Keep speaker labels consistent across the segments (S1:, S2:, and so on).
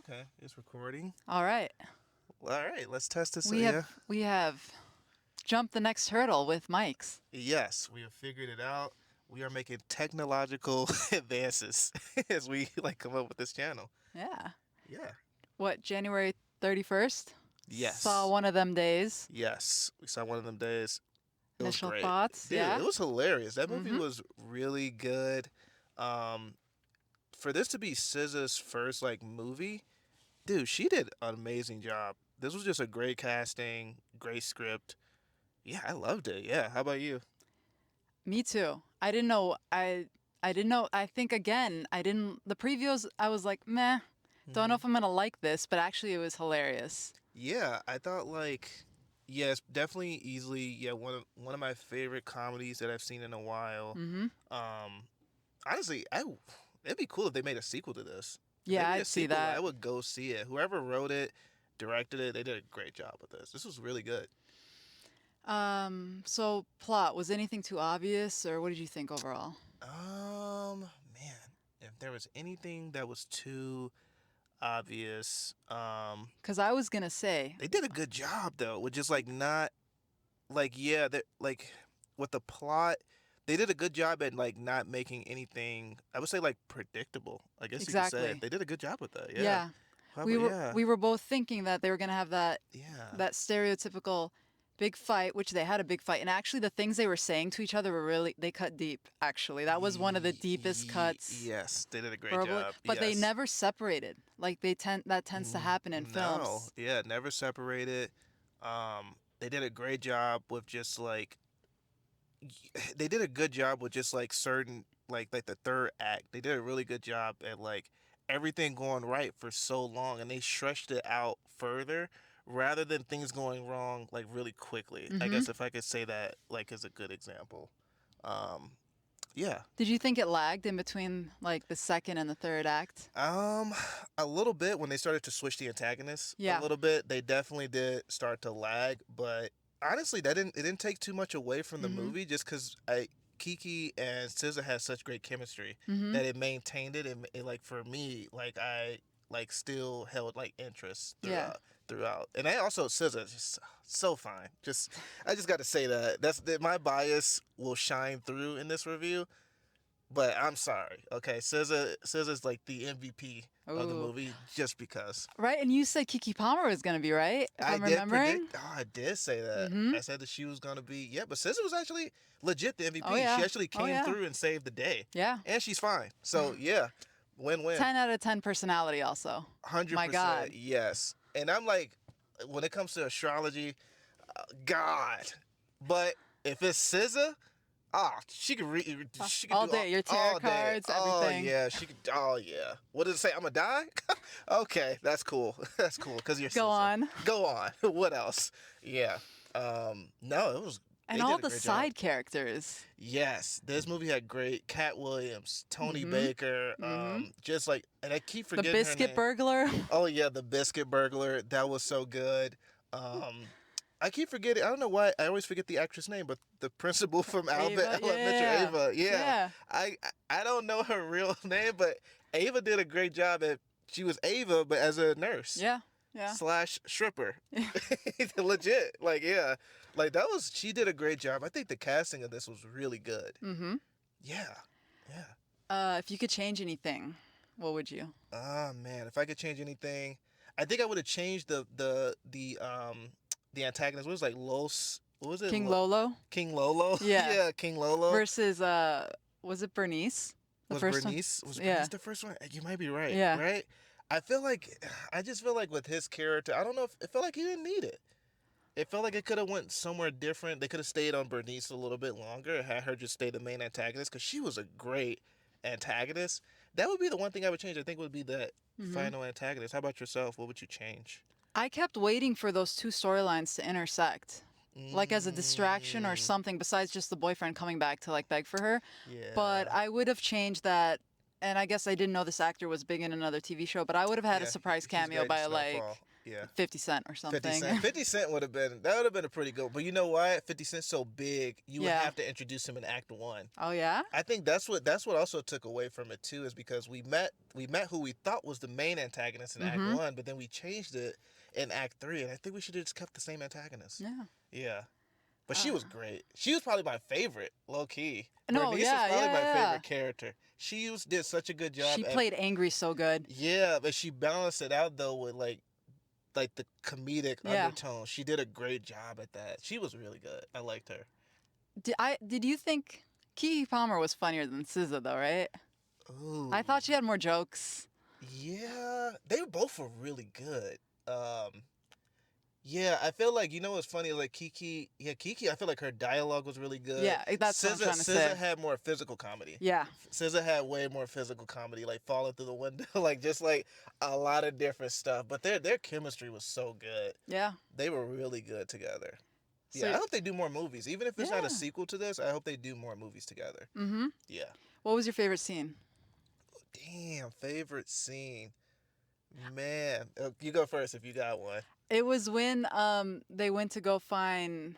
S1: Okay, it's recording.
S2: All right.
S1: Well, all right, let's test this.
S2: We have jumped the next hurdle with mics.
S1: Yes, we have figured it out. We are making technological advances as we come up with this channel.
S2: Yeah.
S1: Yeah.
S2: What, January 31st? Saw
S1: Yes.
S2: one of them days.
S1: Yes, we saw one of them days. It was
S2: Initial
S1: great,
S2: thoughts,
S1: dude.
S2: yeah.
S1: It was hilarious. That movie was really good. Um, for this to be SZA's first movie, dude, she did an amazing job. This was just a great casting, great script. Yeah, I loved it. Yeah, how about you?
S2: Me too. I didn't know. I didn't know. I think again, I didn't. The previews, I was like, meh. Don't know if I'm gonna like this, but actually, it was hilarious.
S1: Yeah, I thought yes, definitely easily one of my favorite comedies that I've seen in a while. Honestly, it'd be cool if they made a sequel to this. If they
S2: Yeah,
S1: made a
S2: I'd see
S1: sequel, I
S2: that.
S1: would go see it. Whoever wrote it, directed it, they did a great job with this. This was really good.
S2: So plot, was anything too obvious, or what did you think overall?
S1: Man, if there was anything that was too obvious,
S2: Because I was gonna say,
S1: they did a good job though, with just not yeah, that with the plot, they did a good job at not making anything. I would say predictable. I guess you could say
S2: exactly.
S1: they did a good job with that. Yeah.
S2: Yeah.
S1: How
S2: We
S1: about
S2: were
S1: yeah,
S2: we were both thinking that they were gonna have
S1: yeah.
S2: that stereotypical big fight, which they had a big fight. And actually the things they were saying to each other were really they cut deep, actually. That was one of the deepest cuts
S1: Yes, they did a great
S2: verbally.
S1: job.
S2: But they
S1: Yes.
S2: never separated. Like that tends to happen in
S1: No,
S2: films.
S1: yeah, never separated. They did a great job with just they did a good job with just certain like the third act. They did a really good job at everything going right for so long, and they stretched it out further rather than things going wrong really quickly. I guess if I could say that is a good example. Um, yeah.
S2: Did you think it lagged in between like the second and the third act?
S1: Um, a little bit when they started to switch the antagonists. A
S2: Yeah.
S1: little bit, they definitely did start to lag, but honestly, it didn't take too much away from the movie, just because I Keke and SZA had such great chemistry that it maintained it, and for me, I still held interest
S2: Yeah.
S1: throughout. And I also SZA just so fine. I just got to say that my bias will shine through in this review. But I'm sorry, okay? SZA's the MVP of the
S2: Ooh.
S1: movie just because.
S2: Right, and you said Kiki Palmer was gonna be right, if
S1: I
S2: I'm
S1: did
S2: remembering.
S1: predict. Oh, I did say that. I said that she was gonna be. Yeah, but SZA was actually legit the MVP.
S2: Oh yeah.
S1: She actually
S2: Oh
S1: came
S2: yeah.
S1: through and saved the day.
S2: Yeah.
S1: And she's fine. So yeah, win-win.
S2: 10 out of 10 personality also. My
S1: 100%.
S2: God.
S1: Yes. And I'm when it comes to astrology, God. But if it's SZA. She could read. She could
S2: All
S1: do
S2: day, your tarot
S1: all day.
S2: cards,
S1: Oh
S2: everything.
S1: yeah, she could. Oh yeah. What does it say? I'm gonna die. Okay, that's cool. That's cool because you're.
S2: Go on.
S1: Go on. What else? Yeah. No, it was.
S2: And
S1: They
S2: all
S1: did a
S2: the
S1: great
S2: side
S1: job.
S2: characters.
S1: Yes, this movie had great Katt Williams, Tony Baker. Just and I keep
S2: The
S1: forgetting her
S2: biscuit
S1: name.
S2: burglar.
S1: Oh yeah, the biscuit burglar. That was so good. I keep forgetting. I don't know why. I always forget the actress name, but the principal from
S2: Ava,
S1: Elementary,
S2: yeah.
S1: Ava. Yeah.
S2: Yeah.
S1: I don't know her real name, but Ava did a great job at. She was Ava, but as a nurse.
S2: Yeah. Yeah.
S1: Slash stripper. Legit. Yeah. That was. She did a great job. I think the casting of this was really good. Yeah. Yeah.
S2: If you could change anything, what would you?
S1: Oh man, if I could change anything, I think I would have changed the antagonist. What was it, Los? What was it?
S2: King Lolo
S1: King Lolo.
S2: Yeah.
S1: Yeah, King Lolo.
S2: versus was it Bernice? The
S1: Was
S2: first
S1: Bernice?
S2: one?
S1: Was
S2: Yeah.
S1: Bernice the first one? You might be right.
S2: Yeah.
S1: Right. I just feel like with his character, I don't know if it felt like he didn't need it. It felt like it could have went somewhere different. They could have stayed on Bernice a little bit longer and had her just stay the main antagonist because she was a great antagonist. That would be the one thing I would change. I think would be that final antagonist. How about yourself? What would you change?
S2: I kept waiting for those two storylines to intersect. Like as a distraction or something besides just the boyfriend coming back to like beg for her.
S1: Yeah.
S2: But I would have changed that, and I guess I didn't know this actor was big in another TV show, but I would have had a surprise
S1: He's
S2: cameo
S1: great in
S2: by
S1: Snowfall. Yeah.
S2: 50 Cent or
S1: 50
S2: something.
S1: Cent. 50 Cent would have been a pretty good. But you know why? 50 Cent's so big, you would
S2: Yeah.
S1: have to introduce him in Act 1.
S2: Oh yeah.
S1: I think that's what also took away from it too, is because we met who we thought was the main antagonist in Act
S2: Mm-hmm.
S1: 1, but then we changed it in Act 3, and I think we should have just kept the same antagonist.
S2: Yeah.
S1: Yeah. But she was great. She was probably my favorite, low key.
S2: No,
S1: Bernice
S2: yeah,
S1: was probably
S2: yeah,
S1: my
S2: yeah.
S1: favorite character. She did such a good job.
S2: She played angry so good.
S1: Yeah, but she balanced it out though with like the comedic
S2: Yeah.
S1: undertone. She did a great job at that. She was really good. I liked her.
S2: Did you think Keke Palmer was funnier than SZA though, right?
S1: Ooh.
S2: I thought she had more jokes.
S1: Yeah, they both were really good. Yeah, I feel like, what's funny is like Keke. I feel like her dialogue was really good.
S2: Yeah, that's what I'm trying to say.
S1: SZA had more physical comedy.
S2: Yeah.
S1: SZA had way more physical comedy, like falling through the window, like just like a lot of different stuff. But their chemistry was so good.
S2: Yeah.
S1: They were really good together.
S2: So,
S1: Yeah, I hope they do more movies. Even if it's not
S2: Yeah.
S1: a sequel to this, I hope they do more movies together.
S2: Mm-hmm.
S1: Yeah.
S2: What was your favorite scene?
S1: Damn, favorite scene. Man, you go first if you got one.
S2: It was when they went to go find.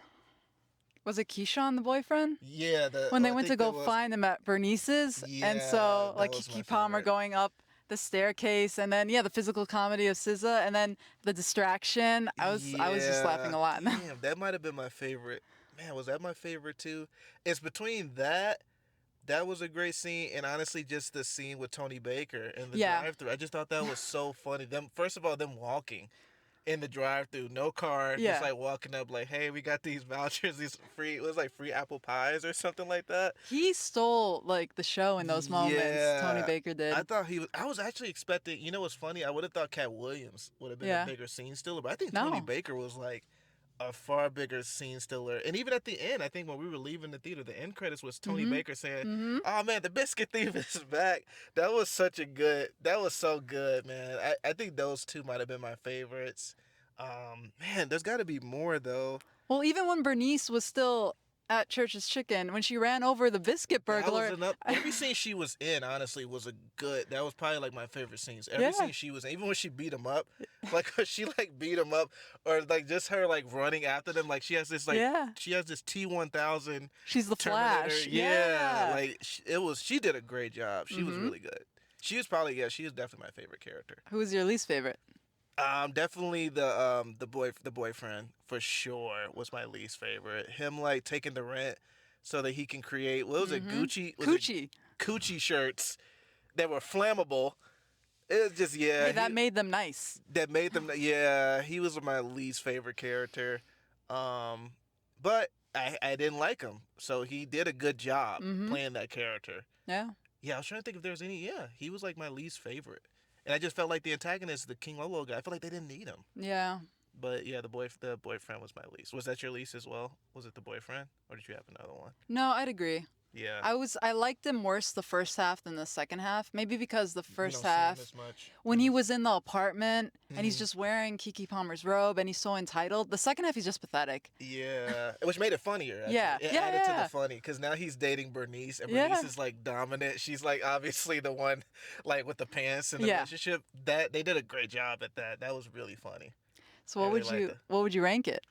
S2: Was it Keyshawn, the boyfriend?
S1: Yeah,
S2: When they went to go find him at Bernice's, and so
S1: Yeah,
S2: like
S1: that was my
S2: Keke Palmer
S1: favorite.
S2: going up the staircase, and then the physical comedy of SZA, and then the distraction. I was just laughing a lot.
S1: Damn, that might have been my favorite. Man, was that my favorite too? It's between that. That was a great scene, and honestly, just the scene with Tony Baker in the
S2: Yeah.
S1: drive-thru. I just thought that was so funny. Them, first of all, them walking in the drive-thru, no car,
S2: Yeah.
S1: just like walking up, like, "Hey, we got these vouchers, these free." It was like free apple pies or something like that.
S2: He stole like the show in those moments. Tony
S1: Yeah.
S2: Baker did.
S1: I thought he was. I was actually expecting. You know what's funny? I would have thought Cat Williams would have been
S2: Yeah.
S1: a bigger scene stealer, but I think Tony
S2: No.
S1: Baker was like a far bigger scene stealer. And even at the end, I think when we were leaving the theater, the end credits was Tony
S2: Mhm.
S1: Baker saying,
S2: Mm-hmm.
S1: "Oh man, the biscuit thief is back." That was such a good. That was so good, man. I think those two might have been my favorites. Man, there's got to be more though.
S2: Well, even when Bernice was still at Church's Chicken, when she ran over the biscuit burglar.
S1: Every scene she was in, honestly, was a good. That was probably like my favorite scenes. Every scene she was in, even when she beat him up, like she like beat him up, or like just her like running after them. Like she has this she has this T-1000.
S2: She's the
S1: Terminator.
S2: Flash.
S1: Yeah, like she did a great job. She was
S2: Mhm.
S1: really good. She was probably she is definitely my favorite character.
S2: Who was your least favorite?
S1: Definitely the boyfriend for sure was my least favorite. Him like taking the rent so that he can create, what was it, Gucci? Was
S2: Coochie.
S1: it Gucci shirts that were flammable. It was just
S2: Hey, that made them nice.
S1: that made them. Yeah, he was my least favorite character. But I didn't like him, so he did a good job playing that character.
S2: Yeah.
S1: Yeah, I was trying to think if there was any. Yeah, he was like my least favorite. And I just felt like the antagonist, the King Lolo guy, I felt like they didn't need him.
S2: Yeah.
S1: But yeah, the boyfriend was my least. Was that your least as well? Was it the boyfriend, or did you have another one?
S2: No, I'd agree.
S1: Yeah.
S2: I liked him worse the first half than the second half. Maybe because the
S1: You
S2: first
S1: don't see him
S2: half,
S1: as much.
S2: when he was in the apartment and he's
S1: Mhm.
S2: just wearing Keke Palmer's robe and he's so entitled. The second half, he's just pathetic.
S1: Yeah, which made it funnier. Actually.
S2: Yeah,
S1: It
S2: yeah,
S1: added to
S2: yeah.
S1: the funny because now he's dating Bernice, and
S2: Yeah.
S1: Bernice is like dominant. She's like obviously the one, like with the pants in the
S2: Yeah.
S1: relationship. That they did a great job at that. That was really funny.
S2: So
S1: I
S2: what
S1: really
S2: would you
S1: liked
S2: what would you rank it?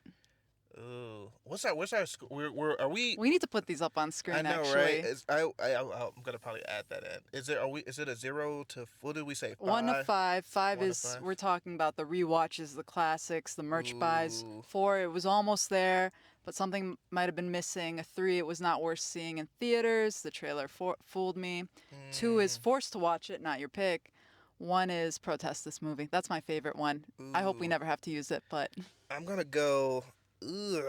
S1: Ooh, what's our score? Are we?
S2: We need to put these up on screen.
S1: I know,
S2: actually.
S1: right? I'm gonna probably add that in. Is it a 0 to what did we say?
S2: 1 to 5. 5
S1: 1 to
S2: is
S1: 5.
S2: we're talking about the rewatches, the classics, the merch buys.
S1: Ooh.
S2: 4, it was almost there, but something might have been missing. A 3, it was not worth seeing in theaters. The trailer fooled me. 2 is forced to watch it, not your pick. 1 is protest this movie. That's my favorite one. I hope we
S1: Ooh.
S2: never have to use it, but
S1: I'm gonna go. Ugh,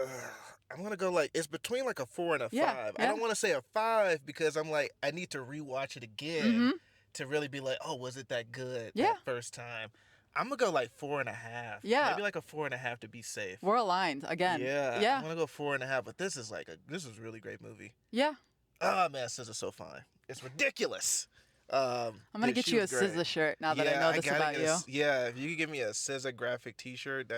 S1: I'm gonna go like it's between like a 4 and a 5.
S2: Yeah,
S1: I
S2: yeah.
S1: don't want to say a 5 because I'm like I need to rewatch it again
S2: Mhm.
S1: to really be like, oh, was it that good
S2: Yeah.
S1: that first time? I'm gonna go like 4.5.
S2: Yeah.
S1: Maybe like a 4.5 to be safe.
S2: we're aligned again.
S1: Yeah.
S2: Yeah.
S1: I'm gonna go 4.5. But this is a really great movie.
S2: Yeah.
S1: Oh man, SZA's so fine. It's ridiculous.
S2: I'm gonna get
S1: she
S2: you a
S1: was great.
S2: SZA shirt now that I know this
S1: gotta
S2: about
S1: get
S2: you.
S1: Yeah, if you could give me a SZA graphic T-shirt,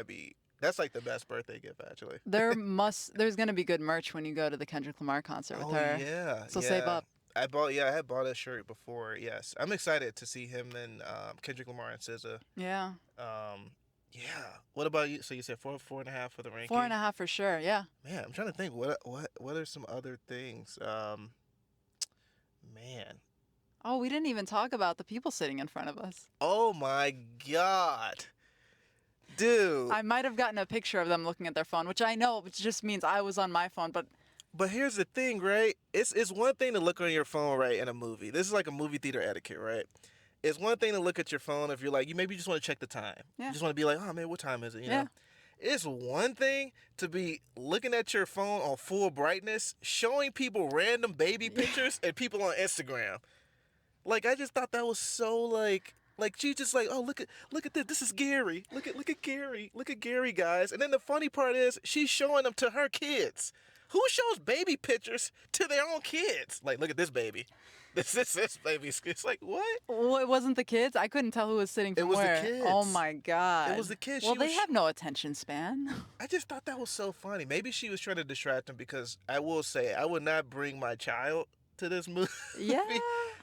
S1: that's like the best birthday gift actually.
S2: There's gonna be good merch when you go to the Kendrick Lamar concert with her.
S1: Yeah.
S2: So save up.
S1: I had bought a shirt before. Yes, I'm excited to see him and Kendrick Lamar and SZA.
S2: Yeah.
S1: Yeah. What about you? So you said 4.5 for the
S2: Four
S1: ranking.
S2: and a half for sure. Yeah.
S1: Man, I'm trying to think. What are some other things? Man.
S2: Oh, we didn't even talk about the people sitting in front of us.
S1: Oh my God, dude.
S2: I might have gotten a picture of them looking at their phone, which I know just means I was on my phone, but
S1: But here's the thing, right? It's one thing to look on your phone, right, in a movie. This is like a movie theater etiquette, right? It's one thing to look at your phone if you're like, you maybe just want to check the time. You
S2: yeah.
S1: just want to be like, oh man, what time is it? You
S2: Yeah.
S1: know? It's one thing to be looking at your phone on full brightness, showing people random baby pictures and people on Instagram. Like I just thought that was so like she's just like, oh look at this. This is Gary. Look at Gary. Look at Gary, guys. And then the funny part is she's showing them to her kids. Who shows baby pictures to their own kids? Like, look at this baby. This baby. It's like what?
S2: Well, it wasn't the kids. I couldn't tell who was sitting from
S1: It was the
S2: where.
S1: kids.
S2: Oh my god.
S1: It was the kids.
S2: Well,
S1: She
S2: they
S1: was-
S2: have no attention span.
S1: I just thought that was so funny. Maybe she was trying to distract them because I will say I would not bring my child to this movie.
S2: Yeah.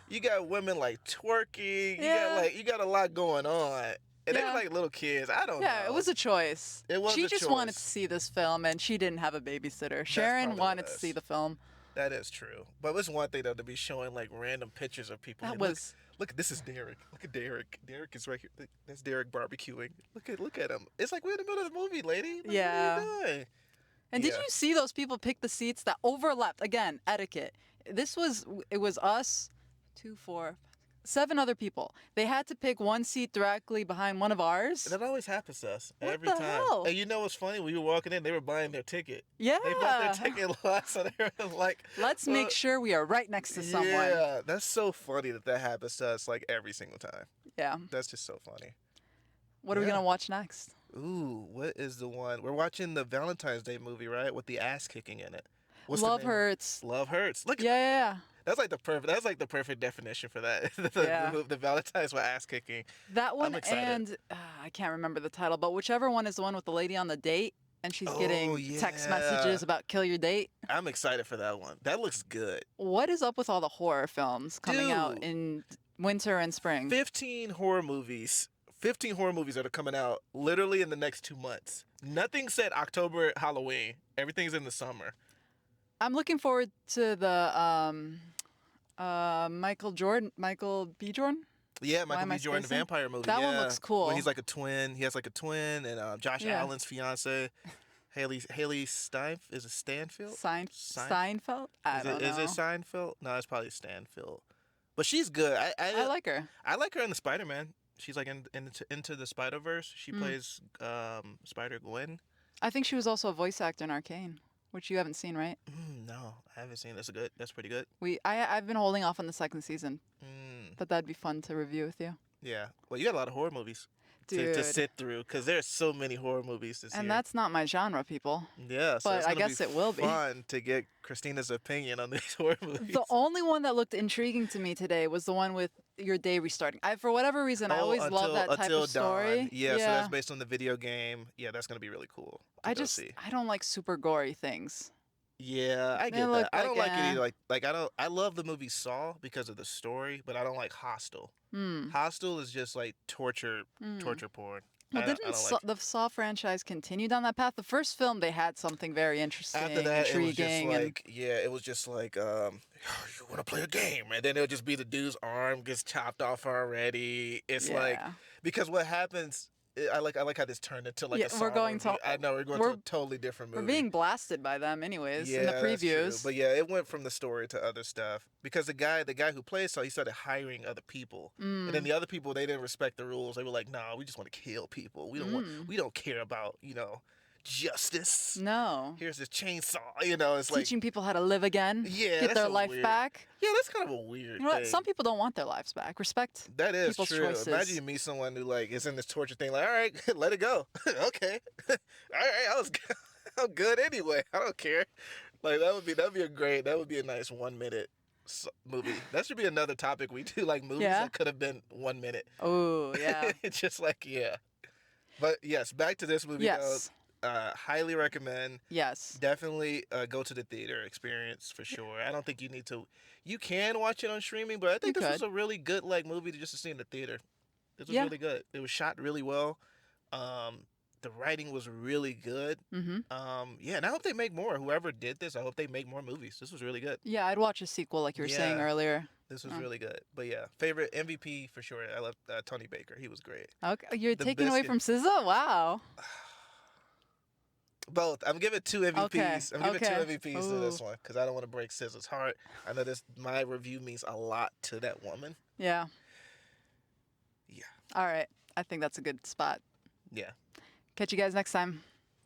S1: You got women like twerking.
S2: Yeah.
S1: You got a lot going on. And they
S2: Yeah.
S1: were like little kids. I don't know.
S2: Yeah, it was a choice.
S1: It was
S2: She
S1: a
S2: just wanted to
S1: choice.
S2: see this film, and she didn't have a babysitter. Sharon
S1: probably
S2: wanted to
S1: was.
S2: see the film.
S1: That is true. But it's one thing though to be showing like random pictures of people.
S2: That
S1: And
S2: was
S1: look, this is Derek. Look at Derek. Derek is right here. That's Derek barbecuing. Look at him. It's like we're in the middle of the movie, lady. Like,
S2: Yeah.
S1: What are you doing?
S2: And did
S1: Yeah.
S2: you see those people pick the seats that overlapped? Again, etiquette. It was us, 2, 4, 7 other people. They had to pick one seat directly behind one of ours.
S1: That always happens to us
S2: What
S1: every
S2: the
S1: time.
S2: hell?
S1: And you know what's funny? We were walking in, they were buying their ticket.
S2: Yeah.
S1: They bought their ticket lot, so they were like,
S2: Let's make sure we are right next to someone.
S1: Yeah, that's so funny that happens to us like every single time.
S2: Yeah.
S1: That's just so funny.
S2: What are we
S1: Yeah.
S2: going to watch next?
S1: Ooh, what is the one? We're watching the Valentine's Day movie, right? With the ass kicking in it. What's the
S2: Love
S1: name?
S2: Hurts.
S1: Love Hurts. Look,
S2: Yeah.
S1: that's like the perfect definition for that.
S2: Yeah.
S1: the Valentine's with ass kicking.
S2: That one
S1: excited.
S2: and I can't remember the title, but whichever one is the one with the lady on the date and she's getting
S1: Oh,
S2: text
S1: yeah.
S2: messages about kill your date.
S1: I'm excited for that one. That looks good.
S2: What is up with all the horror films coming out
S1: Dude.
S2: in winter and spring?
S1: 15 horror movies. 15 horror movies that are coming out literally in the next 2 months. Nothing said October, Halloween. Everything's in the summer.
S2: I'm looking forward to the Michael B. Jordan.
S1: Yeah,
S2: Why
S1: Michael
S2: am I
S1: B. Jordan, the
S2: spacing?
S1: vampire movie.
S2: That one
S1: yeah.
S2: looks cool.
S1: Where he's like a twin. He has like a twin, and Josh
S2: Yeah.
S1: Allen's fiance, Haley Steinfeld. Is it Stanfield?
S2: Steinfeld? I don't know.
S1: Is it Seinfeld? No, it's probably Stanfield. But she's good.
S2: I like her.
S1: I like her in the Spider-Man. She's like into the Spider-Verse. She
S2: Mm.
S1: plays Spider-Gwen.
S2: I think she was also a voice actor in Arcane, which you haven't seen, right?
S1: No, I haven't seen. That's pretty good.
S2: I've been holding off on the second season,
S1: Mm,
S2: but that'd be fun to review with you.
S1: yeah. Well, you got a lot of horror movies to
S2: Dude.
S1: sit through because there's so many horror movies this
S2: And
S1: year.
S2: that's not my genre, people.
S1: Yeah, so
S2: but
S1: it's
S2: I
S1: gonna
S2: guess
S1: be
S2: it will be.
S1: fun to get Christina's opinion on these horror movies.
S2: The only one that looked intriguing to me today was the one with your day restarting. For whatever reason, I always love that type
S1: Until
S2: of story.
S1: Dawn. Yeah, so that's based on the video game. Yeah, that's gonna be really cool. to go see.
S2: I don't like super gory things.
S1: Yeah, I
S2: They
S1: get
S2: look
S1: that. I don't
S2: like,
S1: like it
S2: eh.
S1: either. I love the movie Saw because of the story, but I don't like Hostel.
S2: Hmm.
S1: Hostel is just like torture porn.
S2: Well,
S1: I
S2: didn't
S1: don't
S2: Saw,
S1: like it.
S2: the Saw franchise continue down that path? The first film, they had something very interesting,
S1: After that, it was just
S2: intriguing,
S1: like, it was just like, you want to play a game, and then it'll just be the dude's arm gets chopped off already. It's like
S2: Yeah.
S1: because what happens. I like how this turned into like
S2: Yeah,
S1: a Saw
S2: we're going
S1: movie.
S2: to-
S1: I know we're going to a totally different movie.
S2: we're being blasted by them, anyways, in the
S1: that's true.
S2: previews.
S1: But yeah, it went from the story to other stuff because the guy who plays Saw, he started hiring other people, and then the other people they didn't respect the rules. They were like, "Nah, we just want to kill people. We don't care about justice.
S2: No.
S1: Here's this chainsaw. It's like
S2: Teaching people how to live again,
S1: Yeah,
S2: get
S1: that's
S2: their
S1: so
S2: life
S1: weird.
S2: back.
S1: yeah, that's kind of a weird.
S2: You know what?
S1: thing.
S2: Some people don't want their lives back. Respect.
S1: That is
S2: people's
S1: true.
S2: choices.
S1: Imagine you meet someone who like is in this torture thing. Like, all right, let it go. Okay, all right, I'm good anyway. I don't care. Like that'd be a nice 1 minute movie. That should be another topic we do. Like movies
S2: Yeah.
S1: that could have been 1 minute.
S2: Oh, yeah.
S1: It's just like But yes, back to this movie
S2: Yes.
S1: though. Highly recommend.
S2: Yes.
S1: Definitely go to the theater experience for sure. I don't think you need to. You can watch it on streaming, but I think
S2: You
S1: this was
S2: could.
S1: a really good movie to just to see in the theater. This was
S2: Yeah.
S1: really good. It was shot really well. The writing was really good.
S2: Mm-hmm.
S1: Yeah, and I hope they make more. Whoever did this, I hope they make more movies. This was really good.
S2: Yeah, I'd watch a sequel like you were saying
S1: Yeah.
S2: earlier.
S1: This was
S2: Oh.
S1: really good. But yeah, favorite MVP for sure. I love Tony Baker. He was great.
S2: Okay, you're
S1: The
S2: taking away
S1: biscuit.
S2: from SZA? Wow.
S1: Both. I'm giving two MVPs.
S2: Okay,
S1: I'm giving two
S2: okay.
S1: MVPs to this one because I don't want to break SZA's heart. I know this. My review means a lot to that woman.
S2: Yeah.
S1: Yeah.
S2: All right. I think that's a good spot.
S1: Yeah.
S2: Catch you guys next time.